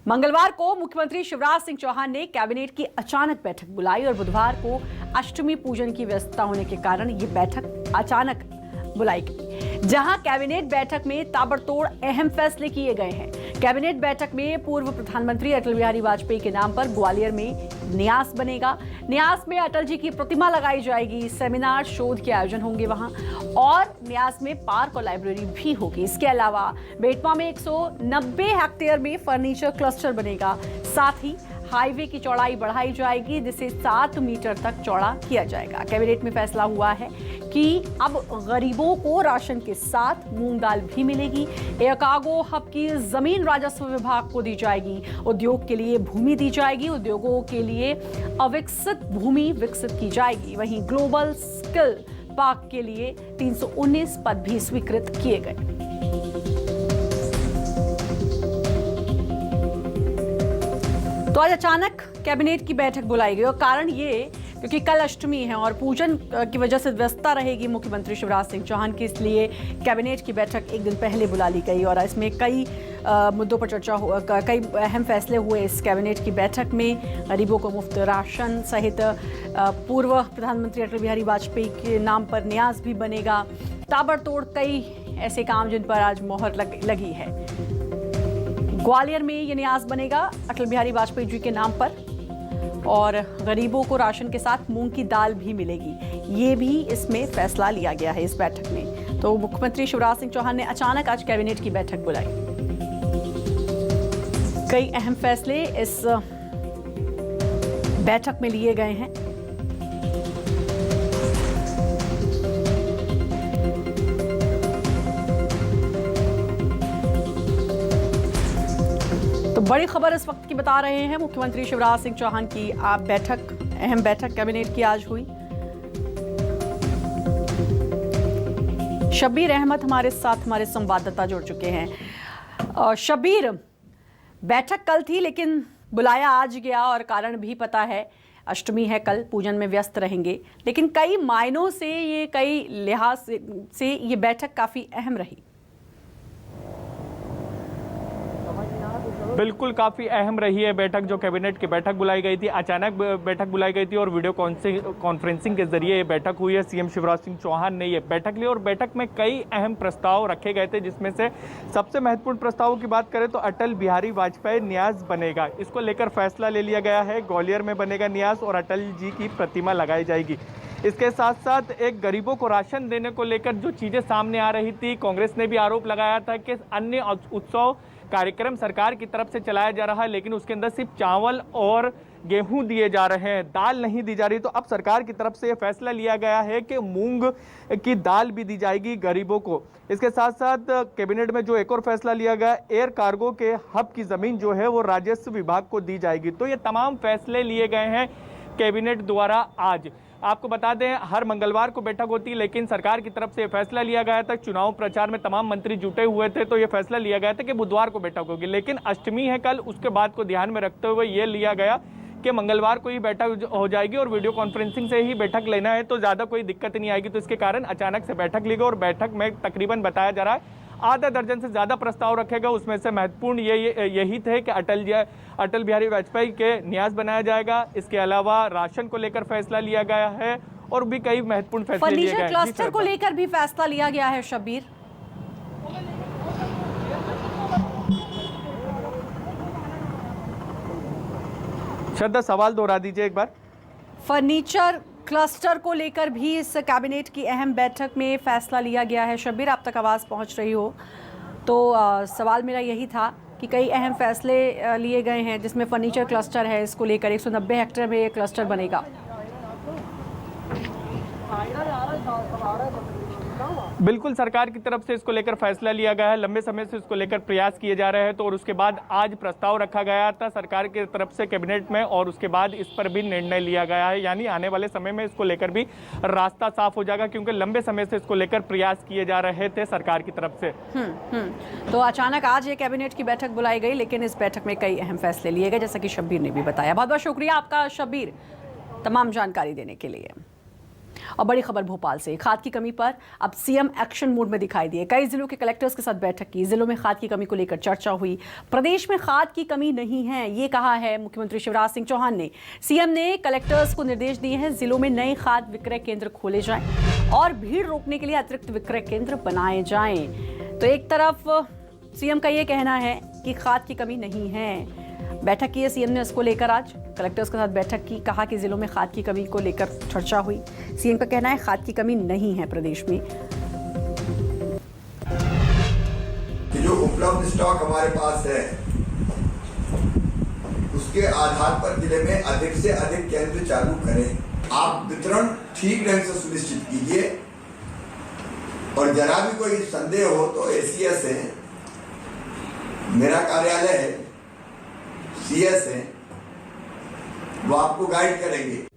मंगलवार को मुख्यमंत्री शिवराज सिंह चौहान ने कैबिनेट की अचानक बैठक बुलाई और बुधवार को अष्टमी पूजन की व्यस्तता होने के कारण ये बैठक अचानक बुलाई गई, जहां कैबिनेट बैठक में ताबड़तोड़ अहम फैसले किए गए हैं। कैबिनेट बैठक में पूर्व प्रधानमंत्री अटल बिहारी वाजपेयी के नाम पर ग्वालियर में न्यास बनेगा। न्यास में अटल जी की प्रतिमा लगाई जाएगी। सेमिनार शोध के आयोजन होंगे वहां, और न्यास में पार्क और लाइब्रेरी भी होगी। इसके अलावा बेटवा में 190 हेक्टेयर में फर्नीचर क्लस्टर बनेगा। साथ ही हाईवे की चौड़ाई बढ़ाई जाएगी, जिसे 7 मीटर तक चौड़ा किया जाएगा। कैबिनेट में फैसला हुआ है कि अब गरीबों को राशन के साथ मूंग दाल भी मिलेगी। एकागो हब की जमीन राजस्व विभाग को दी जाएगी। उद्योग के लिए भूमि दी जाएगी। उद्योगों के लिए अविकसित भूमि विकसित की जाएगी। वहीं ग्लोबल स्किल पार्क के लिए 319 पद भी स्वीकृत किए गए। तो आज अचानक कैबिनेट की बैठक बुलाई गई और कारण ये क्योंकि कल अष्टमी है और पूजन की वजह से व्यस्तता रहेगी मुख्यमंत्री शिवराज सिंह चौहान की, इसलिए कैबिनेट की बैठक एक दिन पहले बुला ली गई और इसमें कई मुद्दों पर चर्चा हुआ। कई अहम फैसले हुए इस कैबिनेट की बैठक में। गरीबों को मुफ्त राशन सहित पूर्व प्रधानमंत्री अटल बिहारी वाजपेयी के नाम पर न्यास भी बनेगा। ताबड़तोड़ कई ऐसे काम जिन पर आज मोहर लगी है। ग्वालियर में ये न्यास बनेगा अटल बिहारी वाजपेयी जी के नाम पर, और गरीबों को राशन के साथ मूंग की दाल भी मिलेगी। ये भी इसमें फैसला लिया गया है इस बैठक में। तो मुख्यमंत्री शिवराज सिंह चौहान ने अचानक आज कैबिनेट की बैठक बुलाई। कई अहम फैसले इस बैठक में लिए गए हैं। तो बड़ी खबर इस वक्त की बता रहे हैं, मुख्यमंत्री शिवराज सिंह चौहान की अहम बैठक कैबिनेट की आज हुई। शब्बीर अहमद हमारे साथ हमारे संवाददाता जुड़ चुके हैं। शब्बीर, बैठक कल थी लेकिन बुलाया आज गया और कारण भी पता है, अष्टमी है कल, पूजन में व्यस्त रहेंगे, लेकिन कई मायनों से कई लिहाज से ये बैठक काफी अहम रही। बिल्कुल काफ़ी अहम रही है बैठक। जो कैबिनेट की बैठक बुलाई गई थी, अचानक बैठक बुलाई गई थी और वीडियो कॉन्फ्रेंसिंग के जरिए ये बैठक हुई है। सीएम शिवराज सिंह चौहान ने ये बैठक ली और बैठक में कई अहम प्रस्ताव रखे गए थे, जिसमें से सबसे महत्वपूर्ण प्रस्तावों की बात करें तो अटल बिहारी वाजपेयी न्यास बनेगा। इसको लेकर फैसला ले लिया गया है। ग्वालियर में बनेगा न्यास और अटल जी की प्रतिमा लगाई जाएगी। इसके साथ साथ एक गरीबों को राशन देने को लेकर जो चीज़ें सामने आ रही थी, कांग्रेस ने भी आरोप लगाया था कि अन्य उत्सव कार्यक्रम सरकार की तरफ से चलाया जा रहा है, लेकिन उसके अंदर सिर्फ चावल और गेहूं दिए जा रहे हैं, दाल नहीं दी जा रही। तो अब सरकार की तरफ से यह फैसला लिया गया है कि मूंग की दाल भी दी जाएगी गरीबों को। इसके साथ साथ कैबिनेट में जो एक और फैसला लिया गया, एयर कार्गो के हब की जमीन जो है वो राजस्व विभाग को दी जाएगी। तो ये तमाम फैसले लिए गए हैं कैबिनेट द्वारा आज। आपको बता दें, हर मंगलवार को बैठक होती है, लेकिन सरकार की तरफ से फैसला लिया गया था। चुनाव प्रचार में तमाम मंत्री जुटे हुए थे, तो ये फैसला लिया गया था कि बुधवार को बैठक होगी, लेकिन अष्टमी है कल, उसके बाद को ध्यान में रखते हुए ये लिया गया कि मंगलवार को ही बैठक हो जाएगी और वीडियो कॉन्फ्रेंसिंग से ही बैठक लेना है, तो ज़्यादा कोई दिक्कत नहीं आएगी। तो इसके कारण अचानक से बैठक ली गई और बैठक में तकरीबन बताया जा रहा है आधा दर्जन से ज़्यादा प्रस्ताव रखेगा। उसमें से महत्वपूर्ण यही थे कि अटल बिहारी वाजपेयी के न्यास बनाया जाएगा। इसके अलावा राशन को लेकर फैसला लिया गया है और भी कई महत्वपूर्ण फैसले लिए गए हैं। फर्नीचर क्लस्टर को लेकर भी फैसला लिया गया है। शब्बीर, श्रद्धा, सवाल दोहरा दीजिए एक बार। फर्नीचर क्लस्टर को लेकर भी इस कैबिनेट की अहम बैठक में फैसला लिया गया है। शब्बीर, आप तक आवाज़ पहुंच रही हो तो सवाल मेरा यही था कि कई अहम फैसले लिए गए हैं, जिसमें फर्नीचर क्लस्टर है, इसको लेकर 190 हेक्टेयर में ये क्लस्टर बनेगा। बिल्कुल सरकार की तरफ से इसको लेकर फैसला लिया गया है। लंबे समय से इसको लेकर प्रयास किए जा रहे हैं, तो और उसके बाद आज प्रस्ताव रखा गया था सरकार की तरफ से कैबिनेट में और उसके बाद इस पर भी निर्णय लिया गया है। यानी आने वाले समय में इसको लेकर भी रास्ता साफ हो जाएगा, क्योंकि लंबे समय से इसको लेकर प्रयास किए जा रहे थे सरकार की तरफ से। तो अचानक आज ये कैबिनेट की बैठक बुलाई गई, लेकिन इस बैठक में कई अहम फैसले लिए गए, जैसा कि शब्बीर ने भी बताया। बहुत बहुत शुक्रिया आपका शब्बीर, तमाम जानकारी देने के लिए। और बड़ी खबर भोपाल से, खाद की कमी पर अब सीएम एक्शन मोड में दिखाई दिए। कई जिलों के कलेक्टर्स के साथ बैठक की, जिलों में खाद की कमी को लेकर चर्चा हुई। प्रदेश में खाद की कमी नहीं है, ये कहा है मुख्यमंत्री शिवराज सिंह चौहान ने। सीएम ने कलेक्टर्स को निर्देश दिए हैं, जिलों में नए खाद विक्रय केंद्र खोले जाएं और भीड़ रोकने के लिए अतिरिक्त विक्रय केंद्र बनाए जाएं। तो एक तरफ सीएम का ये कहना है कि खाद की कमी नहीं है। बैठक की है सीएम ने इसको लेकर, आज कलेक्टर्स के साथ बैठक की, कहा कि जिलों में खाद की कमी को लेकर चर्चा हुई। सीएम का कहना है खाद की कमी नहीं है प्रदेश में। कि जो उपलब्ध स्टॉक हमारे पास है उसके आधार पर जिले में अधिक से अधिक केंद्र चालू करें। आप वितरण ठीक ढंग से सुनिश्चित कीजिए और जरा भी कोई संदेह हो तो एसीएस है, मेरा कार्यालय है, सीएस है, वो आपको गाइड करेंगे।